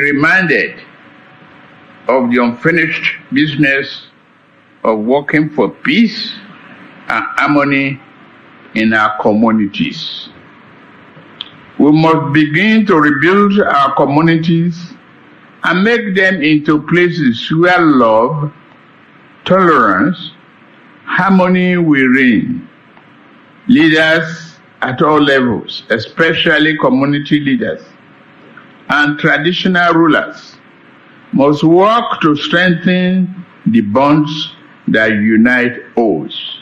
reminded of the unfinished business of working for peace and harmony in our communities. We must begin to rebuild our communities and make them into places where love, tolerance, harmony will reign. Leaders at all levels, especially community leaders and traditional rulers, must work to strengthen the bonds that unite us.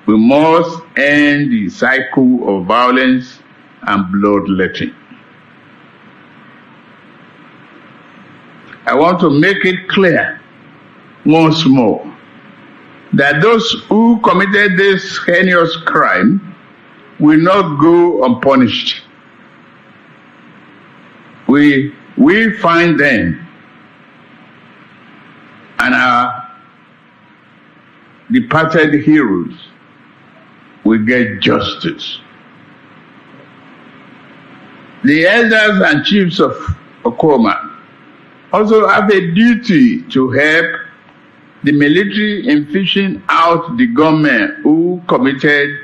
We must end the cycle of violence and bloodletting. I want to make it clear once more that those who committed this heinous crime will not go unpunished. We find them, and our departed heroes will get justice. The elders and chiefs of Okoma also have a duty to help the military in fishing out the gunmen who committed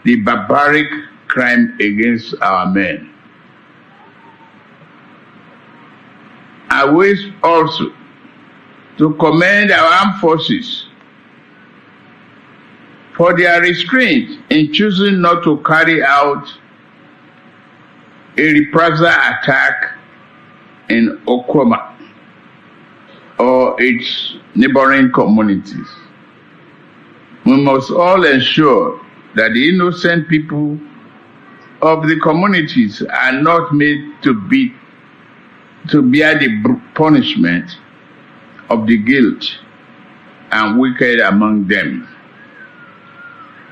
the barbaric crime against our men. I wish also to commend our armed forces for their restraint in choosing not to carry out a reprisal attack in Okoma or its neighboring communities. We must all ensure that the innocent people of the communities are not made to bear the punishment of the guilt and wicked among them.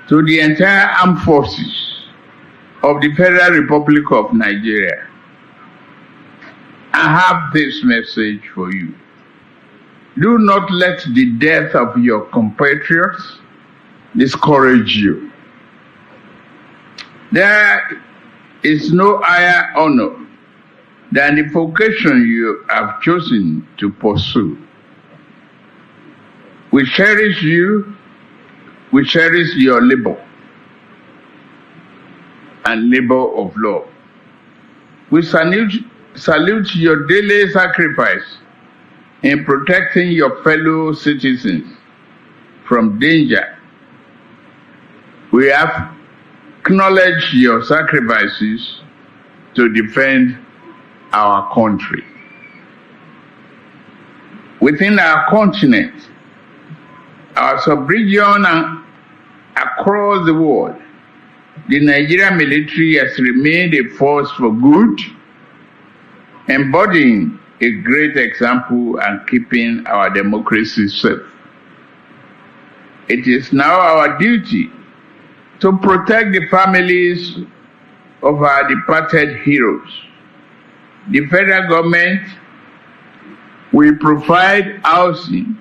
To the entire armed forces of the Federal Republic of Nigeria, I have this message for you. Do not let the death of your compatriots discourage you. There is no higher honor than the vocation you have chosen to pursue. We cherish you, we cherish your labor and labor of love. We salute your daily sacrifice in protecting your fellow citizens from danger. We have acknowledged your sacrifices to defend our country. Within our continent, our sub-region and across the world, the Nigerian military has remained a force for good, embodying a great example and keeping our democracy safe. It is now our duty to protect the families of our departed heroes. The federal government will provide housing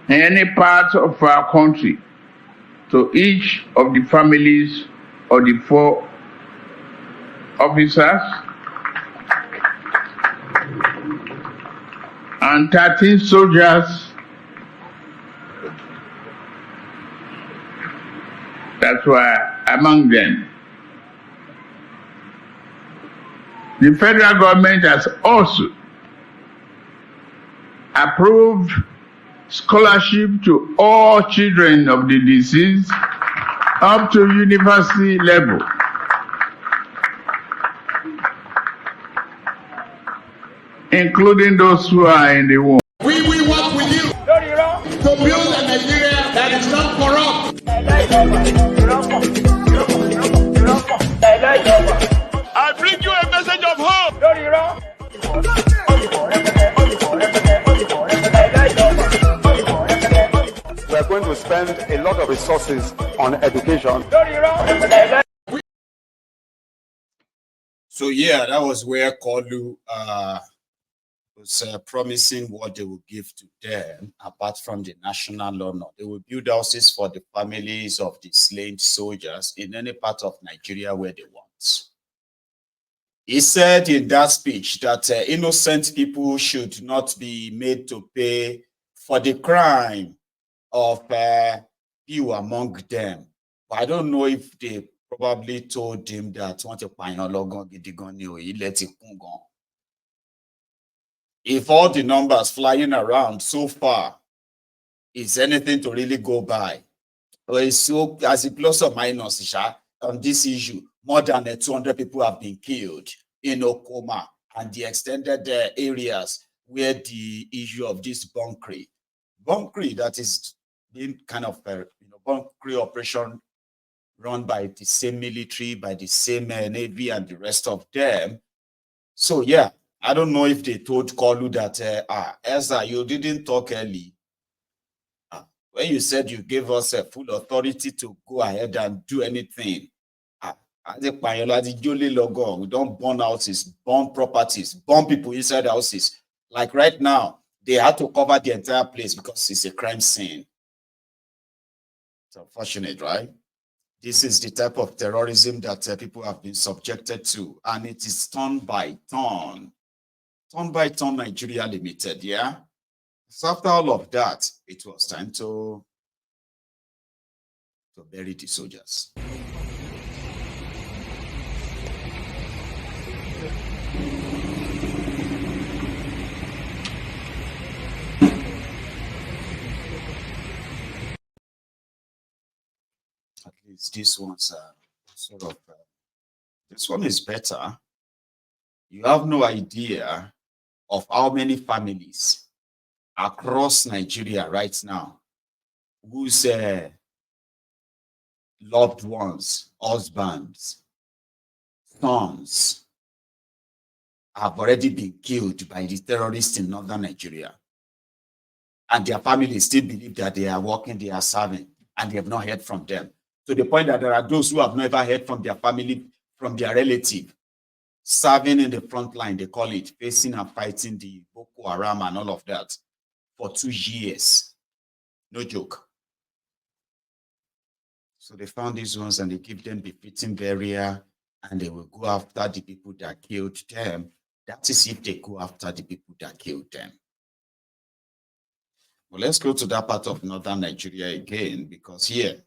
in any part of our country to each of the families of the 4 officers and 13 soldiers that were among them. The federal government has also approved scholarship to all children of the deceased up to university level. Including those who are in the womb. We will work with you to build a Nigeria that is not corrupt. I bring you a message of hope. We are going to spend a lot of resources on education. So yeah, that was where Kolu was promising what they will give to them apart from the national honor. They will build houses for the families of the slain soldiers in any part of Nigeria where they want. He said in that speech that innocent people should not be made to pay for the crime of few among them. But I don't know if they probably told him that if all the numbers flying around so far is anything to really go by, so as a plus or minus on this issue, more than 200 people have been killed in Okoma and the extended areas where the issue of this bunkering that is being kind of bunkering operation run by the same military, by the same Navy and the rest of them. So yeah, I don't know if they told Kolu that, Ezra, you didn't talk early. When you said you gave us a full authority to go ahead and do anything, we don't burn houses, burn properties, burn people inside houses. Like right now, they had to cover the entire place because it's a crime scene. It's unfortunate, right? This is the type of terrorism that people have been subjected to, and it is turn by turn Nigeria Limited, yeah? So after all of that, it was time to bury the soldiers. At least this one's sort of, this one is better. You have no idea of how many families across Nigeria right now whose loved ones, husbands, sons have already been killed by the terrorists in northern Nigeria. And their families still believe that they are working, they are serving, and they have not heard from them. To the point that there are those who have never heard from their family, from their relative, serving in the front line, they call it, facing and fighting the Boko Haram and all of that for 2 years. No joke. So they found these ones and they give them befitting burial and they will go after the people that killed them. That is if they go after the people that killed them. Well, let's go to that part of northern Nigeria again, because here,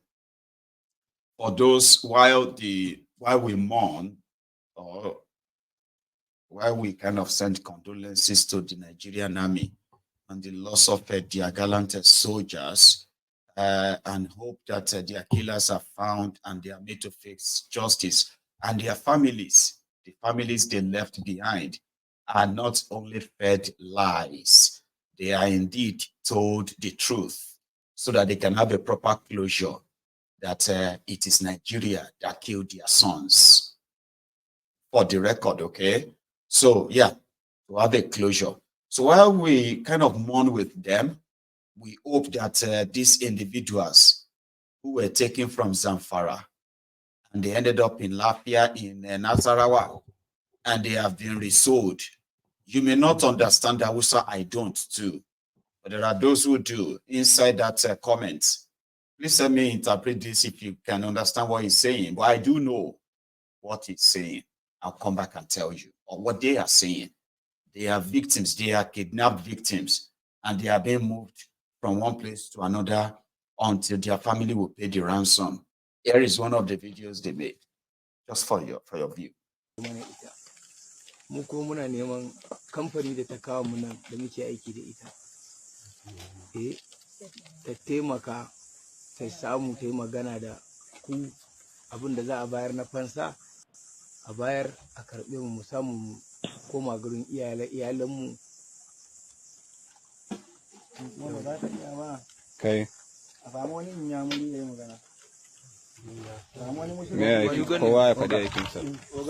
for those, while we mourn, or while we kind of send condolences to the Nigerian army and the loss of their gallant soldiers, and hope that their killers are found and they are made to face justice, and their families, the families they left behind, are not only fed lies, they are indeed told the truth so that they can have a proper closure that it is Nigeria that killed their sons. For the record, okay? So yeah, to have a closure. So while we kind of mourn with them, we hope that these individuals who were taken from Zamfara and they ended up in Lafia in Nasarawa and they have been resold. You may not understand Hausa, I don't too, but there are those who do. Inside that comment, please let me interpret this if you can understand what he's saying. But I do know what he's saying. I'll come back and tell you, or what they are saying. They are victims, they are kidnapped victims, and they are being moved from one place to another until their family will pay the ransom. Here is one of the videos they made, just for your view. Mu ko muna neman kamfani da ta kawo mu nan da muke aiki da ita. Ta taimaka ta samu ta yi magana da ku abin da za a bayar na fansa a bayar a karɓe mu samu mu koma gurin iyalanmu. Okay. A samu wani inyamuri ya yi magana.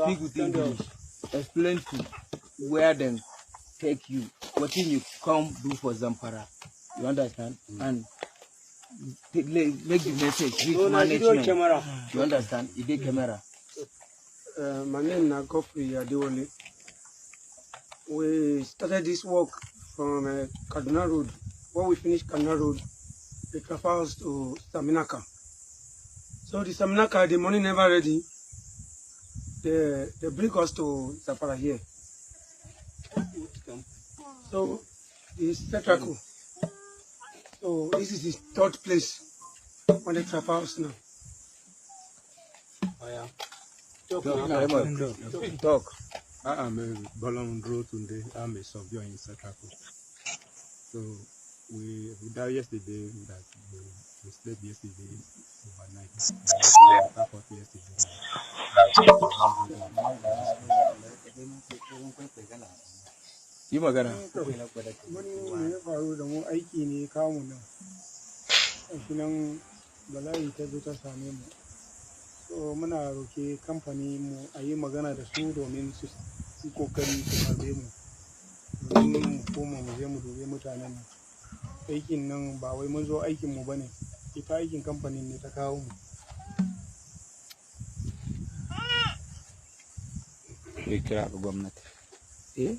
Speak with English. Explain to where them take you, what you come do for Zamfara. You understand? And make the message reach management. You understand? Ide camera. My name is Godfrey Adewale. We started this work from Kaduna Road. When we finished Kaduna Road, it transfers to Saminaka. So the Saminaka, the money never ready. they bring us to Zapara here. So it's Tetraco. So this is his third place on the trap house now. Oh yeah. Talk. Talk. I'm a Bolon today. I'm a surveyor in Satraco. So we died yesterday that we slept yesterday overnight. We woke up yesterday Yi magana. Wani ya faru da mu aiki ne kawo mu nan. Shi nan bala'i ta zo ta same mu. So muna roke kamfani mu a yi magana da su domin su yi kokari su karbe mu. Domin mu koma mu je mu dube mutanen mu. Aikin nan ba wai mun zo aikin mu bane. Ita aikin kamfanin ne ta kawo mu. Yi kira ga gwamnati. Eh?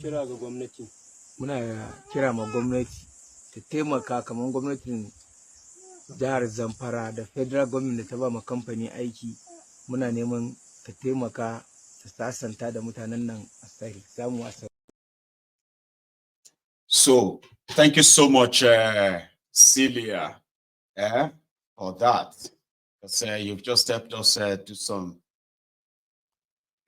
Kira ga gwamnati. Muna kira ma gwamnati ta taimaka kamar gwamnatin jihar Zamfara da federal government da ta ba ma kamfani aiki. Muna neman ta taimaka ta sasanta da mutanen nan a samu a. So thank you so much, Celia, for that. Because you've just helped us do some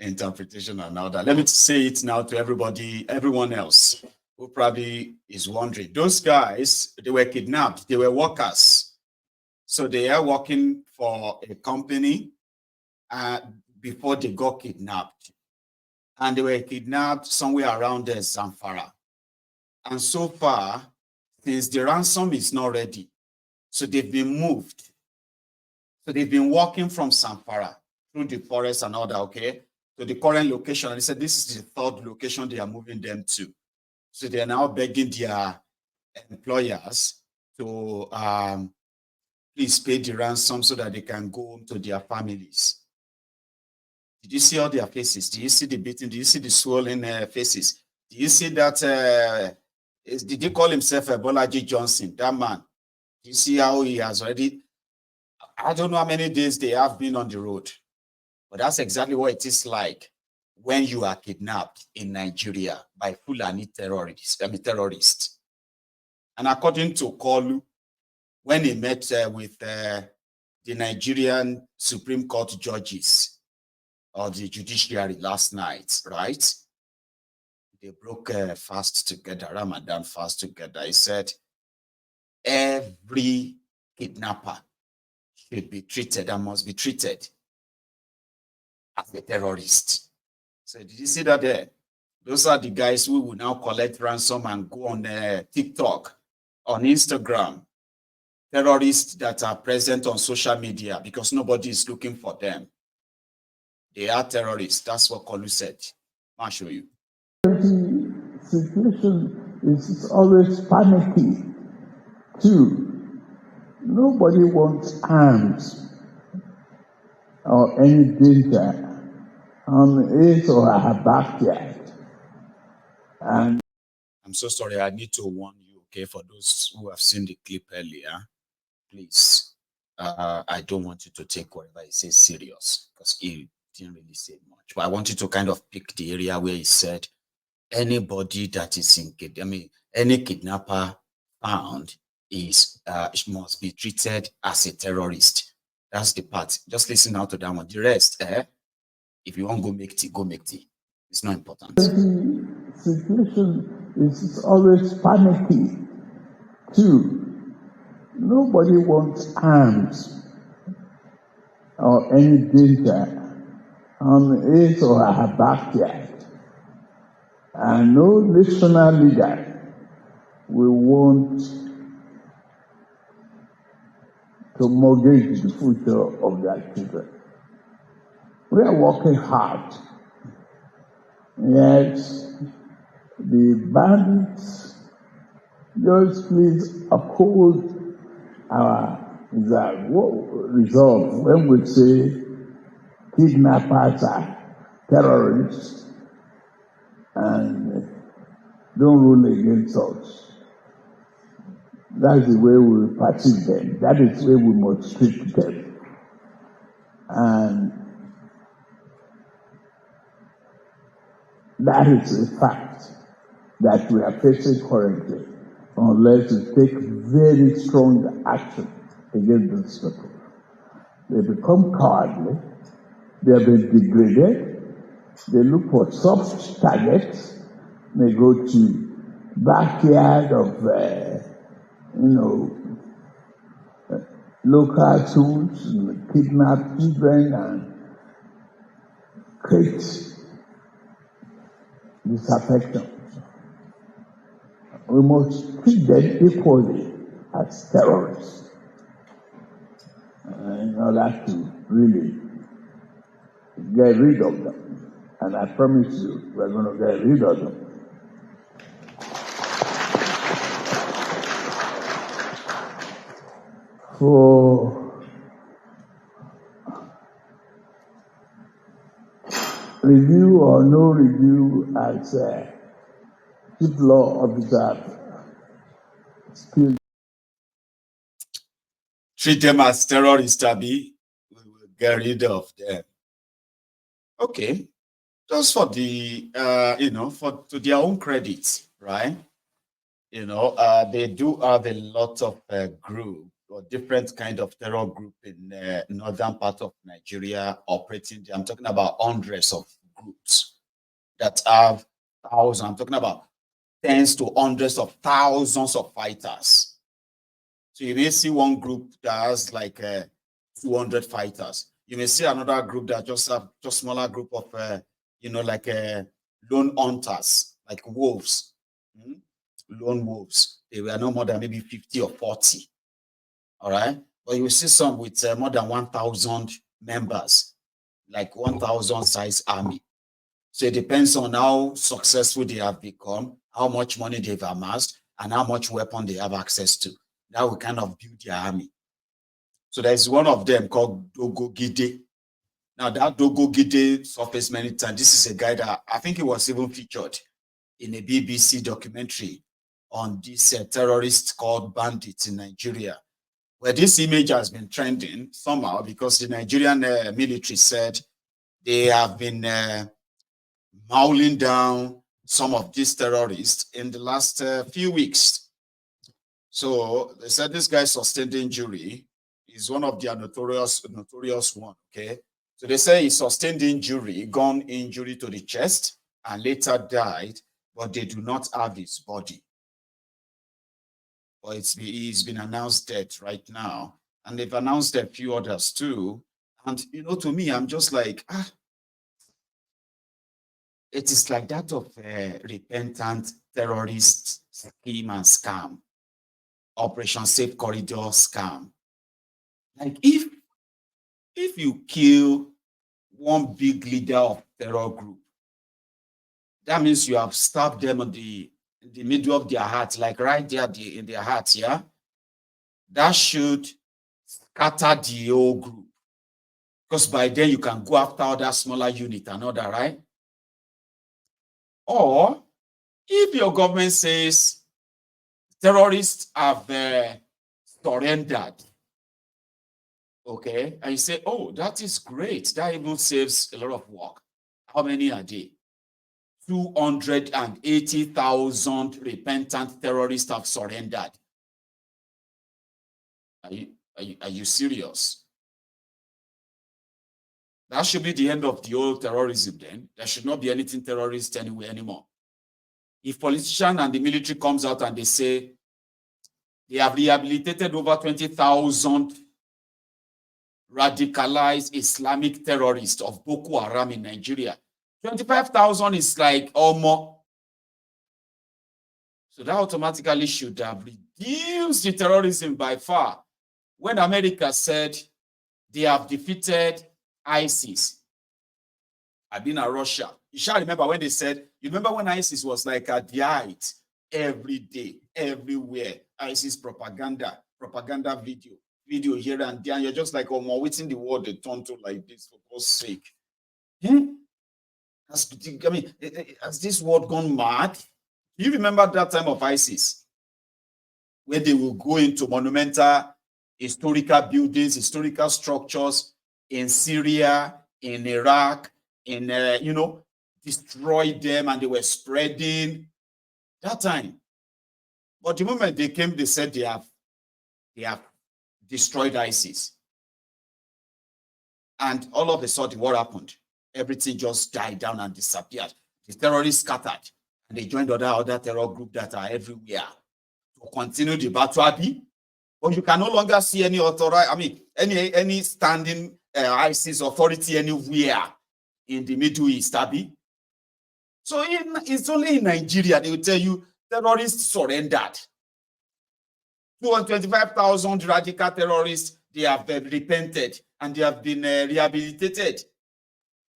interpretation and all that. Let me say it now to everybody, everyone else who probably is wondering. Those guys, they were kidnapped. They were workers. So they are working for a company before they got kidnapped. And they were kidnapped somewhere around Zamfara. And so far, since the ransom is not ready, so they've been moved. So they've been walking from Zamfara through the forest and all that, okay, to the current location. And they said this is the third location they are moving them to. So they are now begging their employers to please pay the ransom so that they can go home to their families. Did you see all their faces? Did you see the beating? Did you see the swollen faces? Did you see that? Did he call himself Bolaji Johnson? That man. Did you see how he has already? I don't know how many days they have been on the road, but that's exactly what it is like when you are kidnapped in Nigeria by Fulani terrorists. And according to Kolu, when he met with the Nigerian Supreme Court judges or the judiciary last night, right? They broke fast together, Ramadan fast together. He said, every kidnapper should be treated and must be treated as a terrorist. So did you see that there? Those are the guys who will now collect ransom and go on TikTok, on Instagram. Terrorists that are present on social media because nobody is looking for them. They are terrorists. That's what Kolu said. I'll show you. The situation is always panicky, too. Nobody wants arms or any danger on his or her backyard. And I'm so sorry. I need to warn you, okay, for those who have seen the clip earlier, please. I don't want you to take whatever he says serious because he didn't really say much. But I want you to kind of pick the area where he said anybody that is any kidnapper found is must be treated as a terrorist. That's the part. Just listen out to that one. The rest, if you want to go make tea. It's not important. the situation is always panicky, too. Nobody wants arms or any danger on his or her backyard. And no national leader will want to mortgage the future of their children. We are working hard. Yes, the bandits, just please uphold our resolve when we say kidnappers are terrorists and don't rule against us. That's the way we perceive them. That is the way we must treat them. And that is a fact that we are facing currently, unless we take very strong action against these people. They become cowardly, they have been degraded, they look for soft targets, they go to backyard of, local schools, and kidnap children and create disaffection. We must treat them equally as terrorists in order to really get rid of them. And I promise you, we're going to get rid of them. For review or no review as chief law officer, still Treat them as terrorists, Abi. We will get rid of them. Okay. Just for the, to their own credit, right? They do have a lot of group or different kind of terror group in northern part of Nigeria operating there. I'm talking about hundreds of groups that have thousands. I'm talking about tens to hundreds of thousands of fighters. So you may see one group that has like 200 fighters. You may see another group that just have just smaller group of, lone hunters, like wolves. Lone wolves. They were no more than maybe 50 or 40. All right. But you will see some with more than 1,000 members, like 1,000 size army. So it depends on how successful they have become, how much money they've amassed, and how much weapon they have access to. That will kind of build their army. So there's one of them called Dogo Gide. Now that Dogo Gide surfaced many times. This is a guy that I think he was even featured in a BBC documentary on this terrorist called bandits in Nigeria, where this image has been trending somehow because the Nigerian military said they have been mauling down some of these terrorists in the last few weeks. So they said this guy sustained injury. He's one of their notorious one, okay? So they say he sustained injury, gun injury to the chest, and later died, but they do not have his body. But he's been announced dead right now. And they've announced a few others too. And, to me, I'm just like, it is like that of a repentant terrorist scheme and scam. Operation Safe Corridor scam. Like if you kill one big leader of terror group, that means you have stabbed them in the middle of their heart, like right there in their heart, yeah? That should scatter the whole group. Because by then you can go after other smaller unit and other, right? Or if your government says terrorists have surrendered, okay, and you say, oh, that is great. That even saves a lot of work. How many are they? 280,000 repentant terrorists have surrendered. Are you serious? That should be the end of the whole terrorism then. There should not be anything terrorist anywhere anymore. If politicians and the military comes out and they say they have rehabilitated over 20,000 radicalized Islamic terrorists of Boko Haram in Nigeria, 25,000 is like almost. So that automatically should have reduced the terrorism by far. When America said they have defeated ISIS, I've been at Russia. You shall remember when they said, you remember when ISIS was like at the height, every day, everywhere, ISIS propaganda video here and there, and you're just like, oh, we're waiting the world they turn to like this, for God's sake. Has this world gone mad? Do you remember that time of ISIS? Where they will go into monumental historical buildings, historical structures, in Syria, in Iraq, in, destroyed them, and they were spreading that time. But the moment they came, they said they have destroyed ISIS. And all of a sudden, what happened? Everything just died down and disappeared. The terrorists scattered, and they joined other terror groups that are everywhere to continue the battle. But you can no longer see any any standing ISIS authority anywhere in the Middle East, Abi. So it's only in Nigeria they will tell you terrorists surrendered. 225,000 radical terrorists, they have repented and they have been rehabilitated.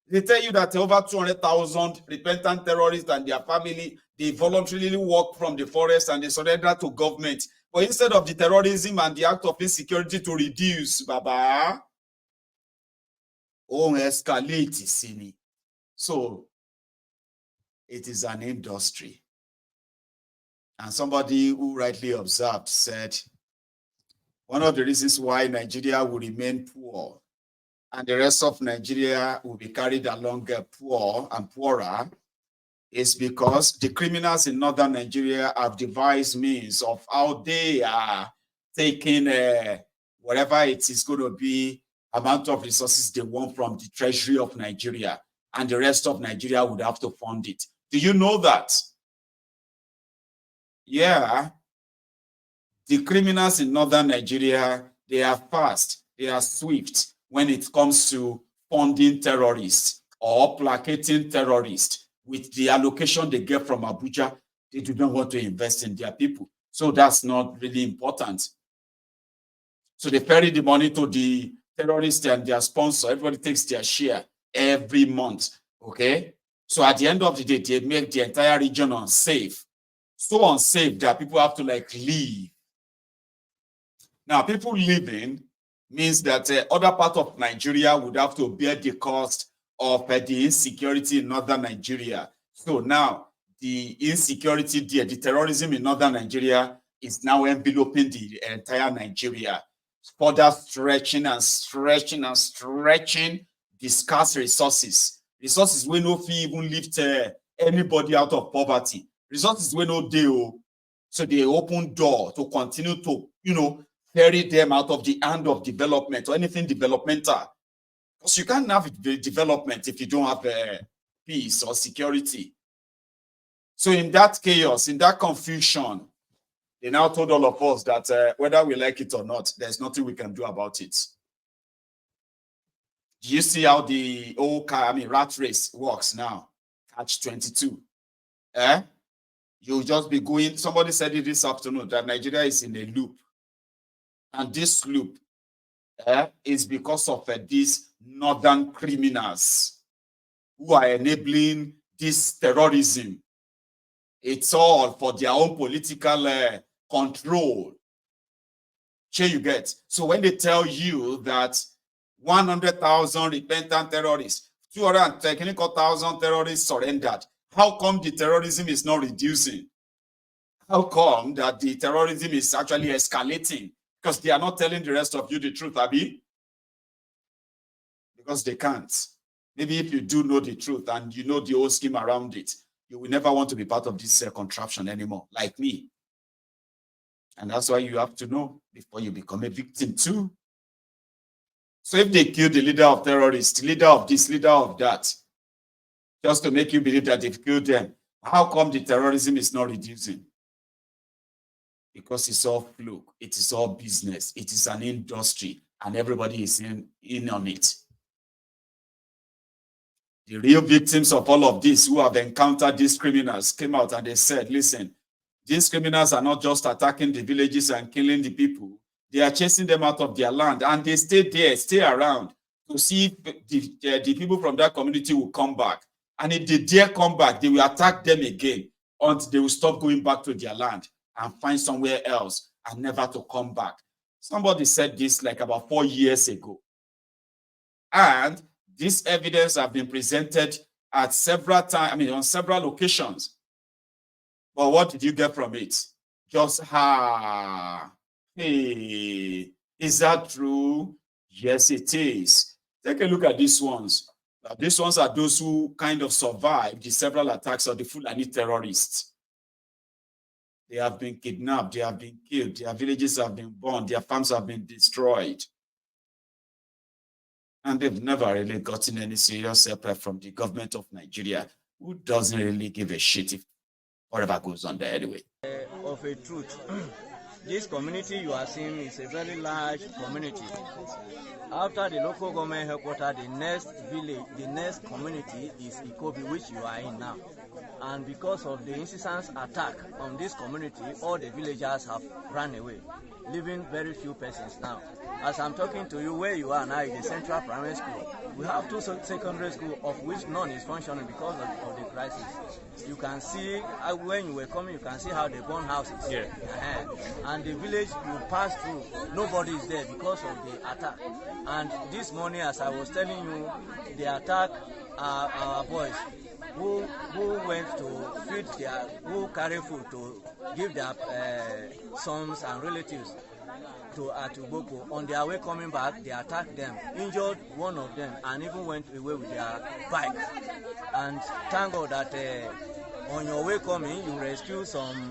They tell you that over 200,000 repentant terrorists and their family, they voluntarily walk from the forest and they surrender to government. But instead of the terrorism and the act of insecurity to reduce, Baba, escalate. So it is an industry. And somebody who rightly observed said, one of the reasons why Nigeria will remain poor and the rest of Nigeria will be carried along poor and poorer is because the criminals in northern Nigeria have devised means of how they are taking whatever it is going to be amount of resources they want from the treasury of Nigeria, and the rest of Nigeria would have to fund it. Do you know that? Yeah. The criminals in northern Nigeria, they are fast, they are swift when it comes to funding terrorists or placating terrorists. With the allocation they get from Abuja, they do not want to invest in their people. So that's not really important. So they ferry the money to the terrorists and their sponsor. Everybody takes their share every month, okay? So at the end of the day, they make the entire region unsafe. So unsafe that people have to leave. Now, people leaving means that other part of Nigeria would have to bear the cost of the insecurity in northern Nigeria. So now the insecurity there, the terrorism in northern Nigeria is now enveloping the entire Nigeria, further stretching and stretching and stretching the scarce resources. Resources will no fee even lift anybody out of poverty. Resources will no deal. So they open door to continue to, ferry them out of the hand of development or anything developmental. Because you can't have development if you don't have peace or security. So in that chaos, in that confusion, they now told all of us that whether we like it or not, there's nothing we can do about it. Do you see how the old rat race works now? Catch 22. You'll just be going, somebody said it this afternoon that Nigeria is in a loop. And this loop is because of these northern criminals who are enabling this terrorism. It's all for their own political control. Sure you get. So when they tell you that 100,000 repentant terrorists, 200,000 terrorists surrendered, how come the terrorism is not reducing? How come that the terrorism is actually escalating? Because they are not telling the rest of you the truth, Abi. Because they can't. Maybe if you do know the truth and you know the whole scheme around it, you will never want to be part of this contraption anymore, like me. And that's why you have to know before you become a victim too. So if they kill the leader of terrorists, leader of this, leader of that, just to make you believe that they've killed them, how come the terrorism is not reducing? Because it's all fluke, it is all business, it is an industry, and everybody is in on it. The real victims of all of this who have encountered these criminals came out and they said, listen, these criminals are not just attacking the villages and killing the people, they are chasing them out of their land, and they stay there, stay around to see if the people from that community will come back. And if they dare come back, they will attack them again until they will stop going back to their land and find somewhere else and never to come back. Somebody said this like about 4 years ago. And this evidence have been presented at several times, on several occasions. But what did you get from it? Just, hey, is that true? Yes, it is. Take a look at these ones. These ones are those who kind of survived the several attacks of the Fulani terrorists. They have been kidnapped, they have been killed, their villages have been burned, their farms have been destroyed. And they've never really gotten any serious help from the government of Nigeria, who doesn't really give a shit if whatever goes on there anyway. Of a truth, this community you are seeing is a very large community. After the local government headquarters, the next village, the next community is Ikobi, which you are in now. And because of the incessant attack on this community, all the villagers have run away, leaving very few persons now. As I'm talking to you, where you are now is the Central Primary School. We have 2 secondary schools, of which none is functioning because of the crisis. You can see, when you were coming, you can see how they burn houses. Yeah. And the village you pass through, nobody is there because of the attack. And this morning, as I was telling you, the attack our boys who went to feed who carry food to give their sons and relatives to Atuboko. On their way coming back, they attacked them, injured one of them, and even went away with their bike. And thank God that on your way coming, you rescue some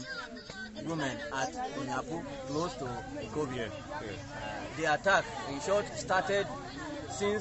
women at Onyapu, close to Ikobi. The attack, in short, started since